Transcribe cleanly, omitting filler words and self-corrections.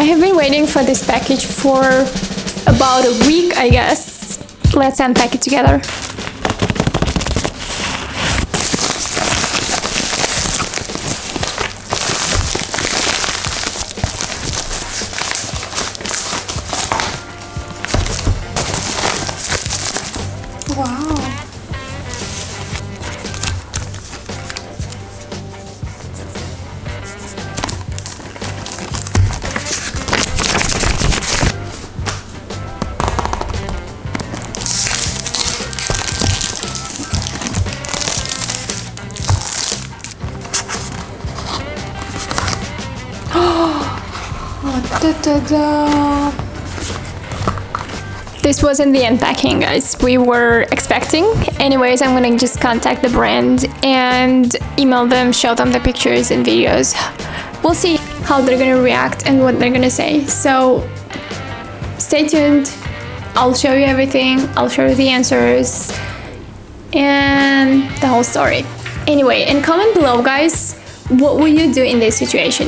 I have been waiting for this package for about a week, I guess. Let's unpack it together. Wow. Da-da-da. This wasn't the unpacking, guys. We were expecting. Anyways, I'm gonna just contact the brand and email them, show them the pictures and videos. We'll see how they're gonna react and what they're gonna say. So stay tuned. I'll show you everything. I'll show you the answers and the whole story. Anyway, and comment below, guys, what would you do in this situation?